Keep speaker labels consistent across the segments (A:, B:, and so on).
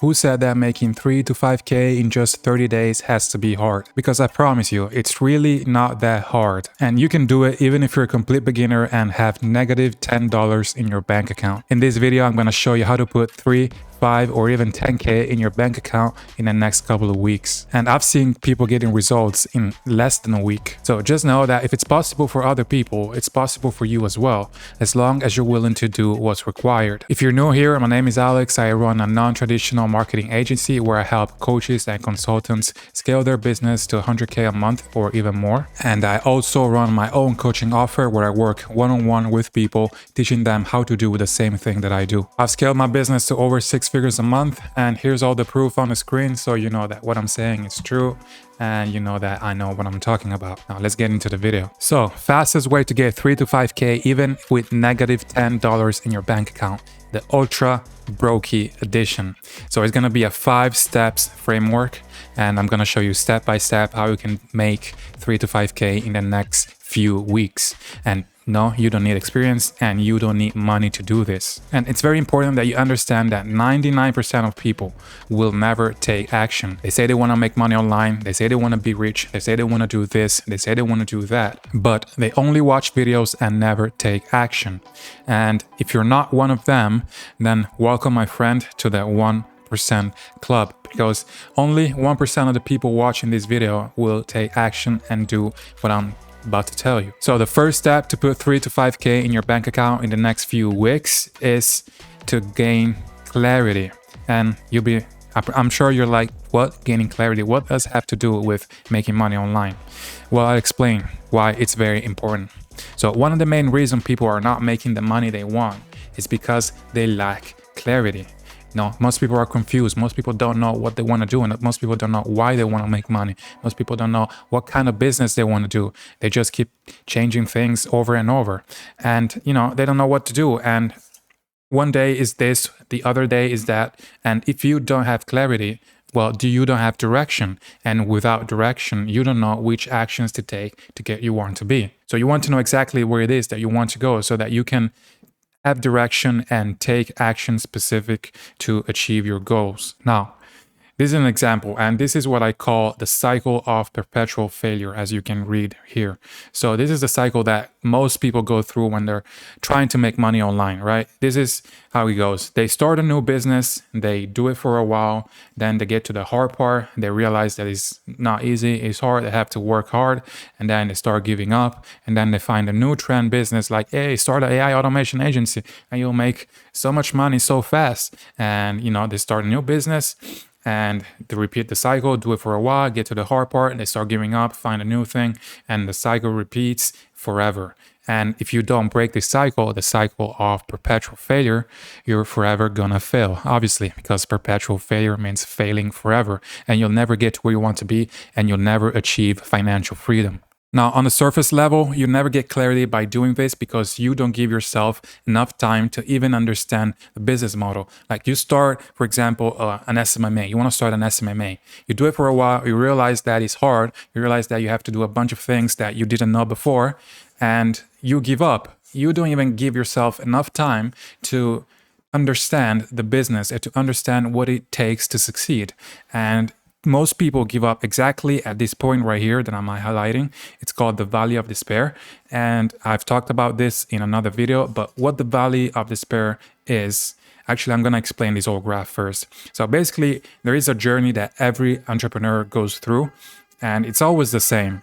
A: Who said that making 3 to 5K in just 30 days has to be hard? Because I promise you, it's really not that hard. And you can do it even if you're a complete beginner and have negative $10 in your bank account. In this video, I'm going to show you how to put 3, 5 or even 10K in your bank account in the next couple of weeks. And I've seen people getting results in less than a week. So just know that if it's possible for other people, it's possible for you as well, as long as you're willing to do what's required. If you're new here, my name is Alex. I run a non-traditional marketing agency where I help coaches and consultants scale their business to 100K a month or even more. And I also run my own coaching offer where I work one-on-one with people, teaching them how to do the same thing that I do. I've scaled my business to over 6 figures a month, and here's all the proof on the screen, so you know that what I'm saying is true and you know that I know what I'm talking about. Now let's get into the video. So, fastest way to get 3 to 5K even with negative $10 in your bank account, the Ultra Brokie edition. So it's gonna be a 5 steps framework, and I'm gonna show you step by step how you can make 3 to 5K in the next few weeks. And no, you don't need experience and you don't need money to do this. And it's very important that you understand that 99% of people will never take action. They say they want to make money online, they say they want to be rich, they say they want to do this, they say they want to do that, but they only watch videos and never take action. And if you're not one of them, then welcome, my friend, to the 1% club, because only 1% of the people watching this video will take action and do what I'm about to tell you. So the first step to put 3 to 5K in your bank account in the next few weeks is to gain clarity. And I'm sure you're like, what? Gaining clarity? What does it have to do with making money online? Well, I'll explain why it's very important. So one of the main reasons people are not making the money they want is because they lack clarity. No, most people are confused. Most people don't know what they want to do, and most people don't know why they want to make money. Most people don't know what kind of business they want to do. They just keep changing things over and over, and they don't know what to do. And one day is this, the other day is that. And if you don't have clarity, well, you don't have direction, and without direction, you don't know which actions to take to get you want to be. So you want to know exactly where it is that you want to go, so that you can have direction and take action specific to achieve your goals. Now, this is an example, and this is what I call the cycle of perpetual failure, as you can read here. So this is the cycle that most people go through when they're trying to make money online, right? This is how it goes. They start a new business, they do it for a while, then they get to the hard part, they realize that it's not easy, it's hard, they have to work hard, and then they start giving up, and then they find a new trend business like, hey, start an AI automation agency, and you'll make so much money so fast. And they start a new business, and they repeat the cycle, do it for a while, get to the hard part, they start giving up, find a new thing, and the cycle repeats forever. And if you don't break the cycle of perpetual failure, you're forever gonna fail, obviously, because perpetual failure means failing forever, and you'll never get to where you want to be, and you'll never achieve financial freedom. Now, on the surface level, you never get clarity by doing this because you don't give yourself enough time to even understand the business model. Like you start, for example, an SMMA. You want to start an SMMA. You do it for a while. You realize that it's hard. You realize that you have to do a bunch of things that you didn't know before, and you give up. You don't even give yourself enough time to understand the business and to understand what it takes to succeed. And most people give up exactly at this point right here that I'm highlighting. It's called the Valley of Despair. And I've talked about this in another video, but what the Valley of Despair is, actually, I'm going to explain this whole graph first. So basically, there is a journey that every entrepreneur goes through, and it's always the same.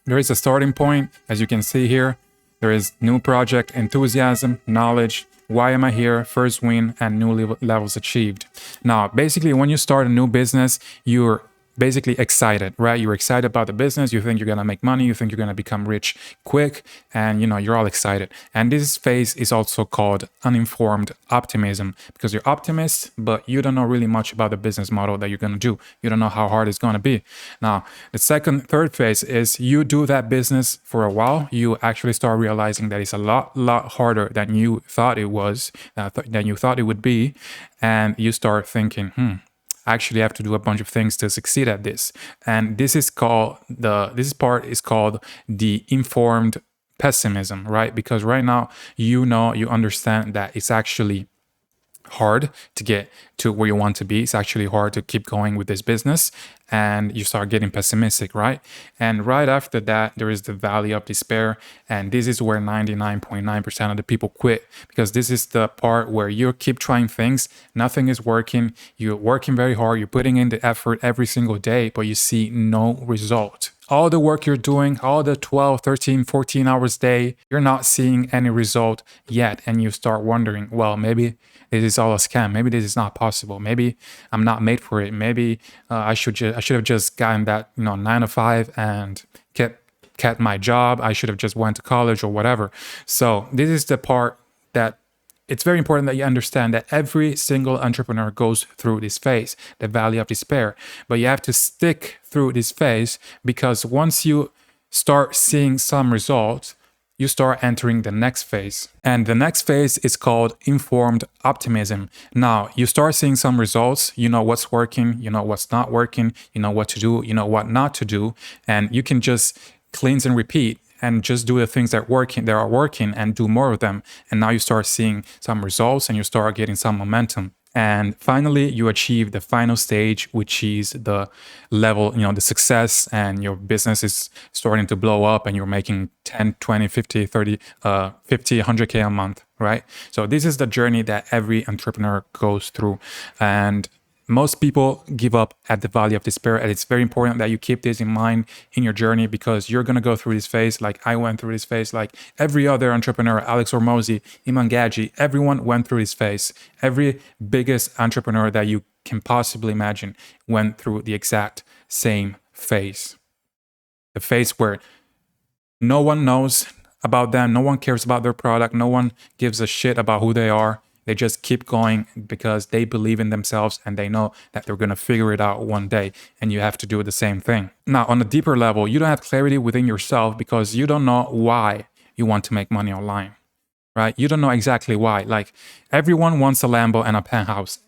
A: There is a starting point, as you can see here. There is new project, enthusiasm, knowledge, why am I here, first win, and new levels achieved. Now, basically, when you start a new business, you're basically excited, right? You're excited about the business. You think you're going to make money. You think you're going to become rich quick. And, you're all excited. And this phase is also called uninformed optimism, because you're optimist, but you don't know really much about the business model that you're going to do. You don't know how hard it's going to be. Now, the third phase is you do that business for a while. You actually start realizing that it's a lot harder than you thought it was, than you thought it would be. And you start thinking, I actually have to do a bunch of things to succeed at this. And this part is called the informed pessimism, right? Because right now, you understand that it's actually hard to get to where you want to be. It's actually hard to keep going with this business, and you start getting pessimistic, right? And right after that, there is the valley of despair. And this is where 99.9% of the people quit, because this is the part where you keep trying things, nothing is working, you're working very hard, you're putting in the effort every single day, but you see no result. All the work you're doing, all the 12, 13, 14 hours a day, you're not seeing any result yet. And you start wondering, well, maybe this is all a scam. Maybe this is not possible. Maybe I'm not made for it. Maybe I should have just gotten that 9 to 5 and kept my job. I should have just went to college or whatever. So this is the part that it's very important that you understand that every single entrepreneur goes through this phase, the valley of despair. But you have to stick through this phase, because once you start seeing some results, you start entering the next phase. And the next phase is called informed optimism. Now, you start seeing some results, you know what's working, you know what's not working, you know what to do, you know what not to do, and you can just cleanse and repeat and just do the things that are working and do more of them. And now you start seeing some results and you start getting some momentum. And finally, you achieve the final stage, which is the level, the success, and your business is starting to blow up and you're making 10, 20, 50, 30, 50, 100K a month, right? So this is the journey that every entrepreneur goes through. And most people give up at the valley of despair, and it's very important that you keep this in mind in your journey, because you're going to go through this phase like I went through this phase, like every other entrepreneur, Alex Hormozi, Iman Gadzhi, everyone went through this phase. Every biggest entrepreneur that you can possibly imagine went through the exact same phase. The phase where no one knows about them, no one cares about their product, no one gives a shit about who they are. They just keep going because they believe in themselves and they know that they're going to figure it out one day, and you have to do the same thing. Now, on a deeper level, you don't have clarity within yourself because you don't know why you want to make money online, right? You don't know exactly why. Like, everyone wants a Lambo and a penthouse.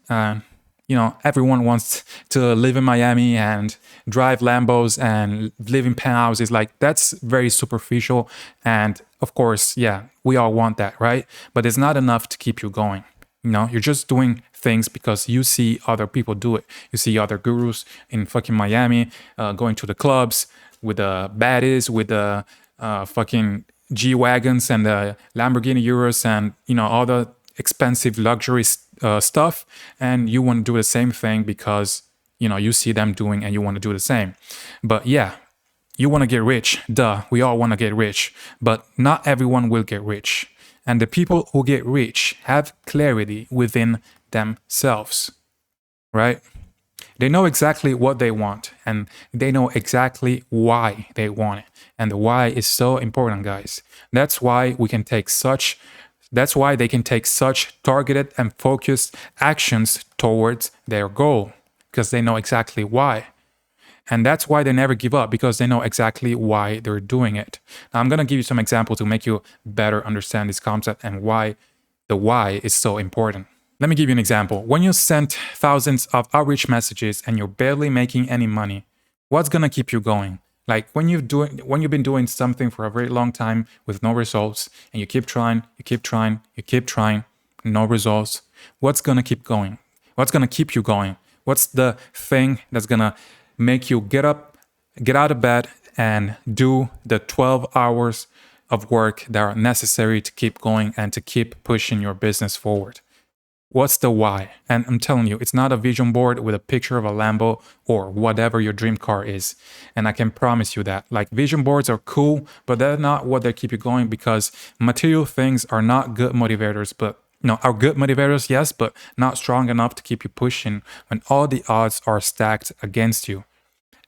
A: Everyone wants to live in Miami and drive Lambos and live in penthouses. Like, that's very superficial. And of course, yeah, we all want that, right? But it's not enough to keep you going. You're just doing things because you see other people do it. You see other gurus in fucking Miami going to the clubs with the baddies, with the fucking G-Wagons and the Lamborghini Urus and, all the expensive luxury stuff, and you want to do the same thing because you see them doing and you want to do the same. But yeah, you want to get rich, duh, we all want to get rich, but not everyone will get rich. And the people who get rich have clarity within themselves, right? They know exactly what they want, and they know exactly why they want it. And the why is so important, guys. That's why they can take such targeted and focused actions towards their goal, because they know exactly why. And that's why they never give up, because they know exactly why they're doing it. Now, I'm going to give you some examples to make you better understand this concept and why the why is so important. Let me give you an example. When you send thousands of outreach messages and you're barely making any money, what's going to keep you going? Like, when you've been doing something for a very long time with no results, and you keep trying, no results, what's going to keep going? What's going to keep you going? What's the thing that's going to make you get out of bed and do the 12 hours of work that are necessary to keep going and to keep pushing your business forward? What's the why? And I'm telling you, it's not a vision board with a picture of a Lambo or whatever your dream car is. And I can promise you that. Like, vision boards are cool, but they're not what they keep you going, because material things are not good motivators, but are good motivators, yes, but not strong enough to keep you pushing when all the odds are stacked against you.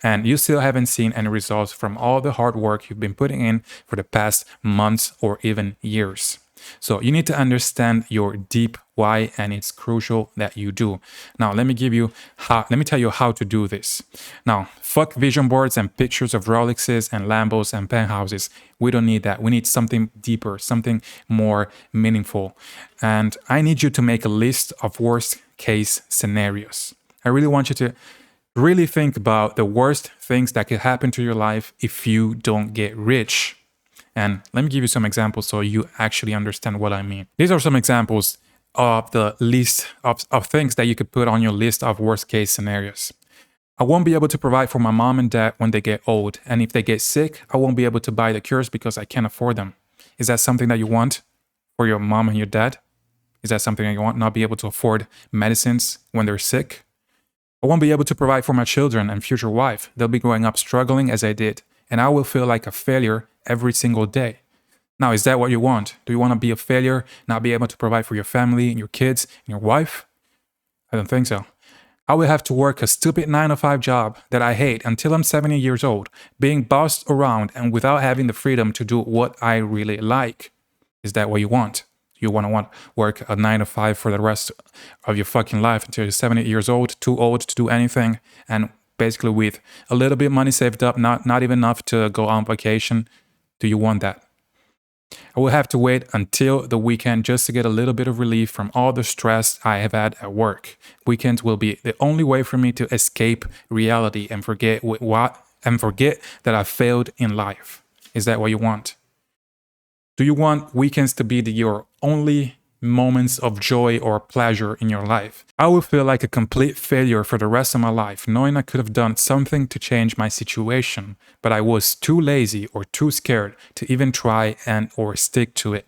A: And you still haven't seen any results from all the hard work you've been putting in for the past months or even years. So you need to understand your deep why, and it's crucial that you do. Now, let me tell you how to do this. Now, fuck vision boards and pictures of Rolexes and Lambos and penthouses. We don't need that. We need something deeper, something more meaningful. And I need you to make a list of worst case scenarios. I really want you to really think about the worst things that could happen to your life if you don't get rich. And let me give you some examples so you actually understand what I mean. These are some examples. of the list of things that you could put on your list of worst case scenarios. I won't be able to provide for my mom and dad when they get old. And if they get sick, I won't be able to buy the cures because I can't afford them. Is that something that you want for your mom and your dad? Is that something that you want? Not be able to afford medicines when they're sick? I won't be able to provide for my children and future wife. They'll be growing up struggling as I did. And I will feel like a failure every single day. Now, is that what you want? Do you want to be a failure, not be able to provide for your family and your kids and your wife? I don't think so. I will have to work a stupid 9-to-5 job that I hate until I'm 70 years old, being bossed around and without having the freedom to do what I really like. Is that what you want? You want to work a 9-to-5 for the rest of your fucking life until you're 70 years old, too old to do anything, and basically with a little bit of money saved up, not even enough to go on vacation? Do you want that? I will have to wait until the weekend just to get a little bit of relief from all the stress I have had at work. Weekends will be the only way for me to escape reality and forget that I failed in life. Is that what you want? Do you want weekends to be your only moments of joy or pleasure in your life? I will feel like a complete failure for the rest of my life, knowing I could have done something to change my situation, but I was too lazy or too scared to even try or stick to it.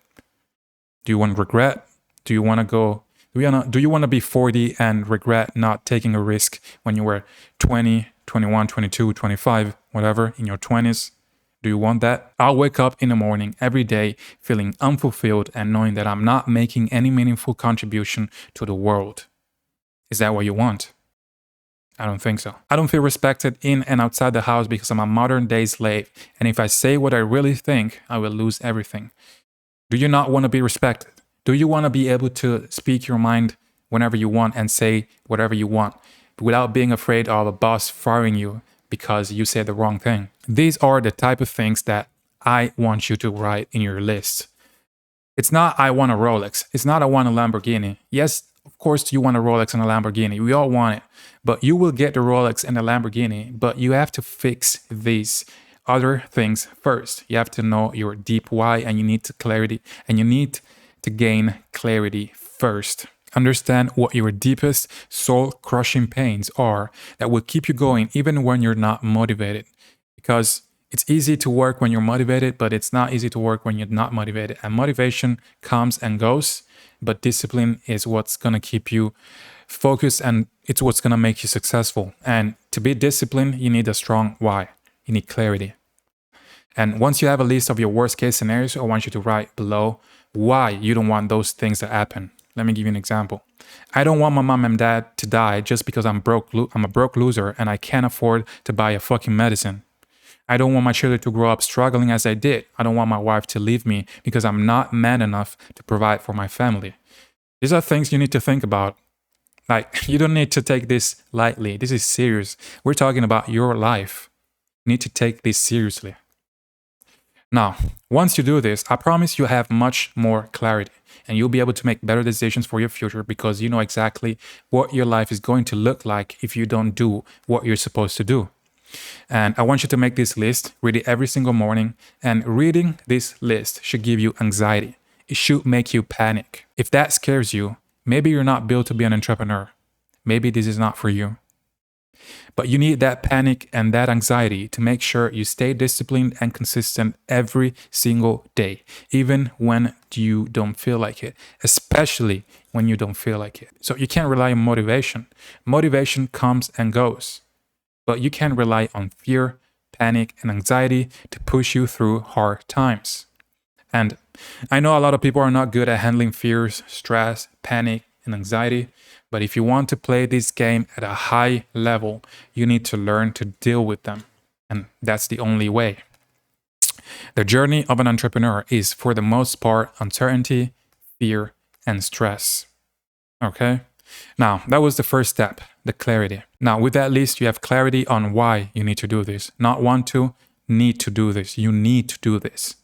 A: Do you want regret? Do you want to be 40 and regret not taking a risk when you were 20, 21, 22, 25, whatever, in your 20s? Do you want that? I'll wake up in the morning every day feeling unfulfilled and knowing that I'm not making any meaningful contribution to the world. Is that what you want? I don't think so. I don't feel respected in and outside the house because I'm a modern day slave. And if I say what I really think, I will lose everything. Do you not want to be respected? Do you want to be able to speak your mind whenever you want and say whatever you want without being afraid of a boss firing you because you said the wrong thing? These are the type of things that I want you to write in your list. It's not I want a Rolex. It's not I want a Lamborghini. Yes, of course you want a Rolex and a Lamborghini. We all want it. But you will get the Rolex and the Lamborghini, but you have to fix these other things first. You have to know your deep why, and you need to gain clarity first. Understand what your deepest soul-crushing pains are that will keep you going even when you're not motivated. Because it's easy to work when you're motivated, but it's not easy to work when you're not motivated. And motivation comes and goes, but discipline is what's going to keep you focused, and it's what's going to make you successful. And to be disciplined, you need a strong why. You need clarity. And once you have a list of your worst case scenarios, I want you to write below why you don't want those things to happen. Let me give you an example. I don't want my mom and dad to die just because I'm a broke loser and I can't afford to buy a fucking medicine. I don't want my children to grow up struggling as I did. I don't want my wife to leave me because I'm not man enough to provide for my family. These are things you need to think about. Like, you don't need to take this lightly. This is serious. We're talking about your life. You need to take this seriously. Now, once you do this, I promise you'll have much more clarity and you'll be able to make better decisions for your future because you know exactly what your life is going to look like if you don't do what you're supposed to do. And I want you to make this list, read it every single morning, and reading this list should give you anxiety. It should make you panic. If that scares you, maybe you're not built to be an entrepreneur. Maybe this is not for you. But you need that panic and that anxiety to make sure you stay disciplined and consistent every single day, even when you don't feel like it, especially when you don't feel like it. So you can't rely on motivation. Motivation comes and goes. But you can rely on fear, panic, and anxiety to push you through hard times. And I know a lot of people are not good at handling fears, stress, panic, and anxiety. But if you want to play this game at a high level, you need to learn to deal with them. And that's the only way. The journey of an entrepreneur is, for the most part, uncertainty, fear, and stress. Okay? Now, that was the first step, the clarity. Now, with that list, you have clarity on why you need to do this. Not want to, need to do this. You need to do this.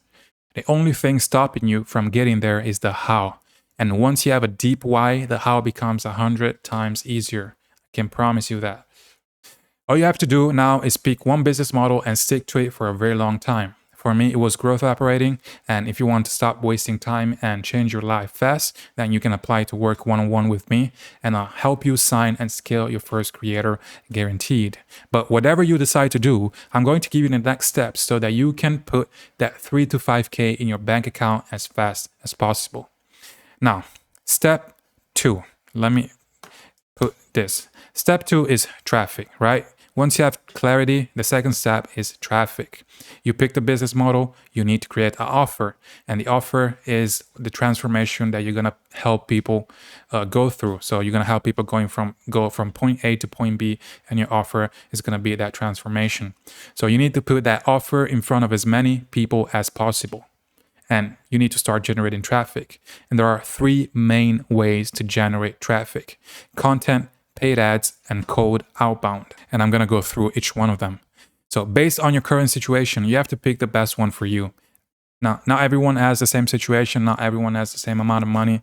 A: The only thing stopping you from getting there is the how. And once you have a deep why, the how becomes 100 times easier. I can promise you that. All you have to do now is pick one business model and stick to it for a very long time. For me, it was growth operating. And if you want to stop wasting time and change your life fast, then you can apply to work one-on-one with me, and I'll help you sign and scale your first creator, guaranteed. But whatever you decide to do, I'm going to give you the next steps so that you can put that 3 to 5K in your bank account as fast as possible. Now, step 2. Let me put this. Step 2 is traffic, right? Once you have clarity, the second step is traffic. You pick the business model, you need to create an offer. And the offer is the transformation that you're going to help people go through. So you're going to help people go from point A to point B, and your offer is going to be that transformation. So you need to put that offer in front of as many people as possible. And you need to start generating traffic. And there are 3 main ways to generate traffic: content, paid ads, and cold outbound. And I'm going to go through each one of them. So based on your current situation, you have to pick the best one for you. Now, not everyone has the same situation. Not everyone has the same amount of money,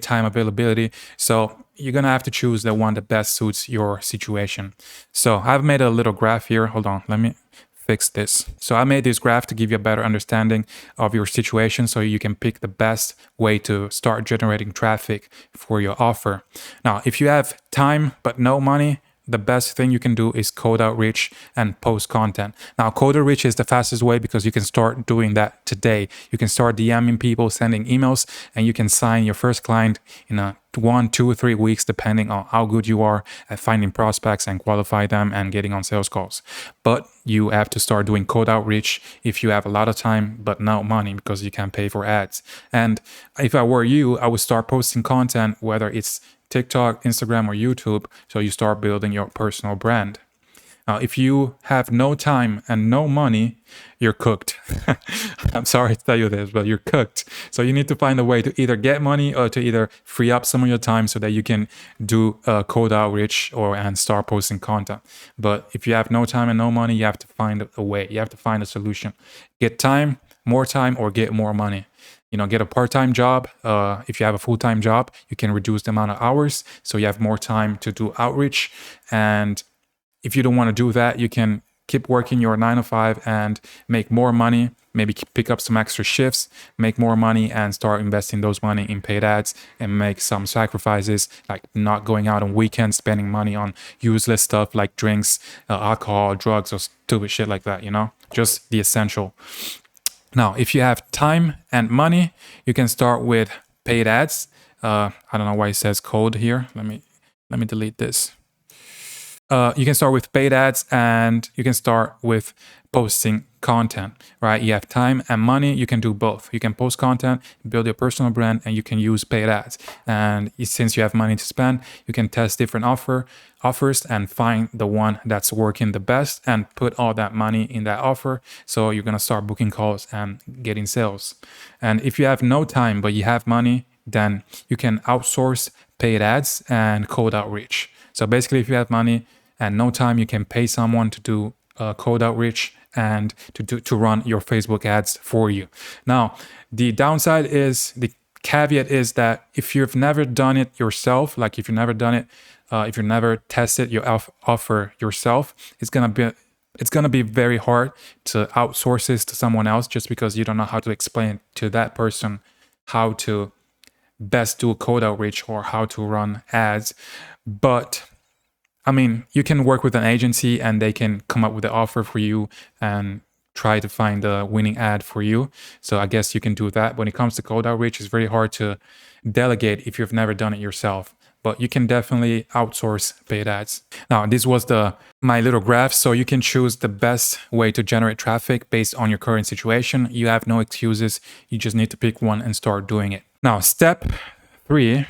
A: time availability. So you're going to have to choose the one that best suits your situation. So I've made a little graph here. Hold on. Let me fix this. So I made this graph to give you a better understanding of your situation so you can pick the best way to start generating traffic for your offer. Now, if you have time but no money, the best thing you can do is cold outreach and post content. Now, cold outreach is the fastest way because you can start doing that today. You can start DMing people, sending emails, and you can sign your first client in 1, 2, 3 weeks, depending on how good you are at finding prospects and qualify them and getting on sales calls. But you have to start doing cold outreach if you have a lot of time but no money because you can't pay for ads. And if I were you, I would start posting content, whether it's TikTok, Instagram, or YouTube, so you start building your personal brand. Now, if you have no time and no money, you're cooked. I'm sorry to tell you this, but you're cooked. So you need to find a way to either get money or to either free up some of your time so that you can do cold outreach and start posting content. But if you have no time and no money, you have to find a way. You have to find a solution. Get time, or get more money. Get a part-time job. If you have a full-time job, you can reduce the amount of hours so you have more time to do outreach. And if you don't want to do that, you can keep working your 9 to 5 and make more money, maybe pick up some extra shifts, make more money, and start investing those money in paid ads and make some sacrifices, like not going out on weekends, spending money on useless stuff like drinks, alcohol, drugs, or stupid shit like that, just the essential. Now, if you have time and money, you can start with paid ads. I don't know why it says code here. Let me delete this. You can start with paid ads, and you can start with posting content, right? You have time and money, you can do both. You can post content, build your personal brand, and you can use paid ads. And since you have money to spend, you can test different offers and find the one that's working the best and put all that money in that offer. So you're going to start booking calls and getting sales. And if you have no time, but you have money, then you can outsource paid ads and cold outreach. So basically, if you have money and no time, you can pay someone to do cold outreach and to run your Facebook ads for you. Now, the caveat is that if you've never done it yourself, like if you've never done it, if you've never tested your offer yourself, it's gonna be very hard to outsource this to someone else just because you don't know how to explain to that person how to best do cold outreach or how to run ads. But I mean, you can work with an agency and they can come up with an offer for you and try to find a winning ad for you. So I guess you can do that. When it comes to cold outreach, it's very hard to delegate if you've never done it yourself. But you can definitely outsource paid ads. Now, this was my little graph. So you can choose the best way to generate traffic based on your current situation. You have no excuses. You just need to pick one and start doing it. Now, step 3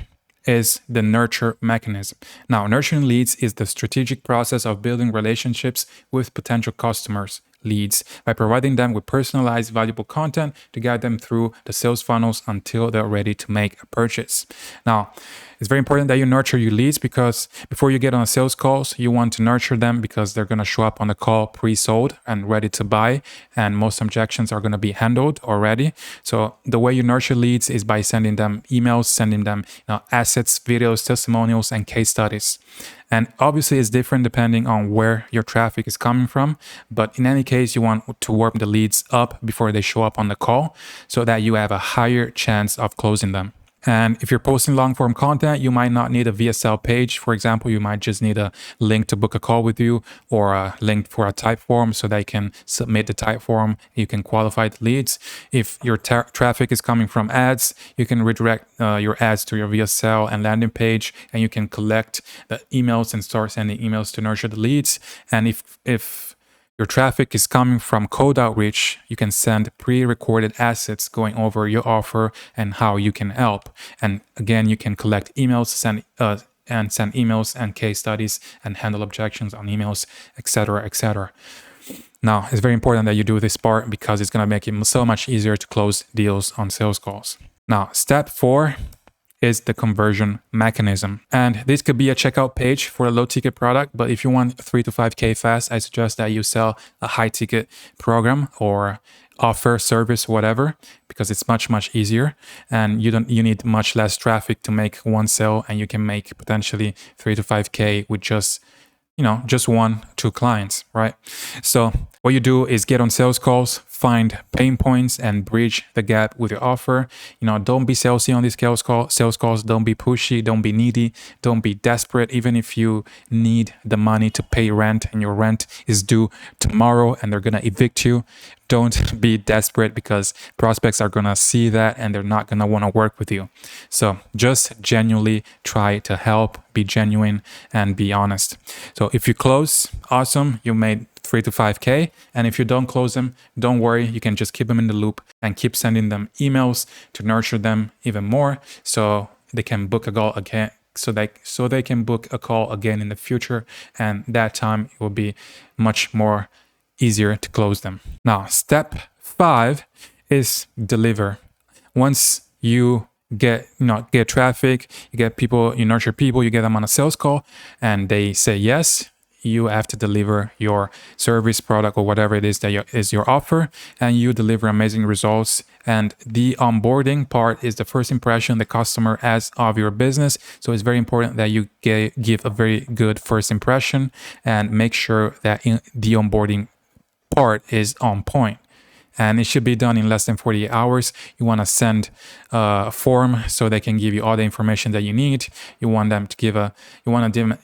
A: is the nurture mechanism. Now, nurturing leads is the strategic process of building relationships with potential customers, leads, by providing them with personalized, valuable content to guide them through the sales funnels until they're ready to make a purchase. Now, it's very important that you nurture your leads because before you get on sales calls, you want to nurture them because they're going to show up on the call pre-sold and ready to buy, and most objections are going to be handled already. So the way you nurture leads is by sending them emails, sending them assets, videos, testimonials, and case studies. And obviously it's different depending on where your traffic is coming from. But in any case, you want to warm the leads up before they show up on the call so that you have a higher chance of closing them. And if you're posting long form content, you might not need a VSL page. For example, you might just need a link to book a call with you or a link for a type form so they can submit the type form. You can qualify the leads. If your traffic is coming from ads, you can redirect your ads to your VSL and landing page, and you can collect the emails and start sending emails to nurture the leads. And if your traffic is coming from cold outreach, you can send pre-recorded assets going over your offer and how you can help. And again, you can collect emails, send emails and case studies and handle objections on emails, etc., etc. Now, it's very important that you do this part because it's going to make it so much easier to close deals on sales calls. Now, step 4 is the conversion mechanism. And this could be a checkout page for a low ticket product, but if you want 3 to 5K fast, I suggest that you sell a high ticket program or offer, service, whatever, because it's much easier and you need much less traffic to make one sale, and you can make potentially 3 to 5K with just 1-2 clients, right? So what you do is get on sales calls, find pain points and bridge the gap with your offer. Don't be salesy on these sales calls. Don't be pushy, don't be needy, don't be desperate. Even if you need the money to pay rent and your rent is due tomorrow and they're going to evict you, don't be desperate, because prospects are going to see that and they're not going to want to work with you. So just genuinely try to help, be genuine and be honest. So if you close, awesome, you made 3 to 5K. And if you don't close them, don't worry, you can just keep them in the loop and keep sending them emails to nurture them even more so they can book a call again. So they can book a call again in the future, and that time it will be much more easier to close them. Now, step 5 is deliver. Once you get traffic, you get people, you nurture people, you get them on a sales call and they say yes, you have to deliver your service, product, or whatever it is that is your offer, and you deliver amazing results. And the onboarding part is the first impression the customer has of your business. So it's very important that you give a very good first impression and make sure that the onboarding part is on point. And it should be done in less than 48 hours. You want to send a form so they can give you all the information that you need. You want them to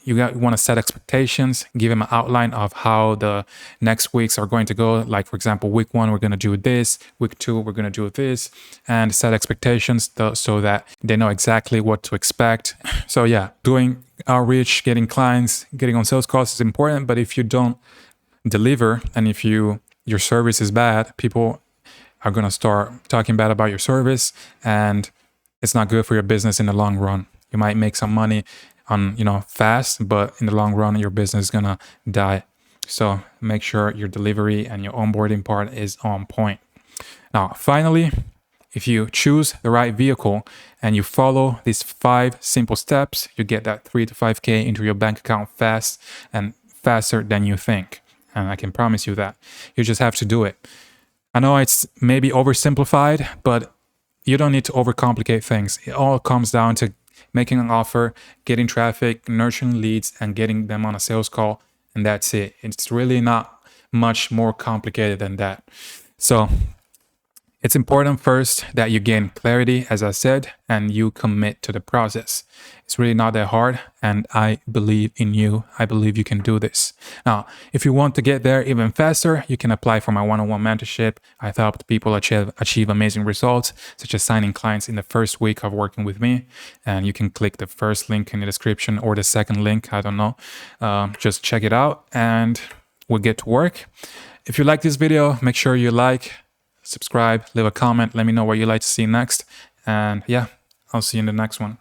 A: you want to set expectations, give them an outline of how the next weeks are going to go. Like, for example, week 1, we're going to do this. Week 2, we're going to do this, and set expectations so that they know exactly what to expect. So yeah, doing outreach, getting clients, getting on sales calls is important. But if you don't deliver and if your service is bad, people are going to start talking bad about your service, and it's not good for your business in the long run. You might make some money on, fast, but in the long run, your business is going to die. So make sure your delivery and your onboarding part is on point. Now, finally, if you choose the right vehicle and you follow these 5 simple steps, you get that 3 to 5K into your bank account fast and faster than you think. And I can promise you that. You just have to do it. I know it's maybe oversimplified, but you don't need to overcomplicate things. It all comes down to making an offer, getting traffic, nurturing leads, and getting them on a sales call. And that's it. It's really not much more complicated than that. So it's important first that you gain clarity, as I said, and you commit to the process. It's really not that hard, and I believe in you. I believe you can do this. Now, if you want to get there even faster, you can apply for my one-on-one mentorship. I've helped people achieve amazing results, such as signing clients in the first week of working with me. And you can click the first link in the description or the second link, I don't know. Just check it out and we'll get to work. If you like this video, make sure you like, subscribe, leave a comment, let me know what you'd like to see next. And yeah, I'll see you in the next one.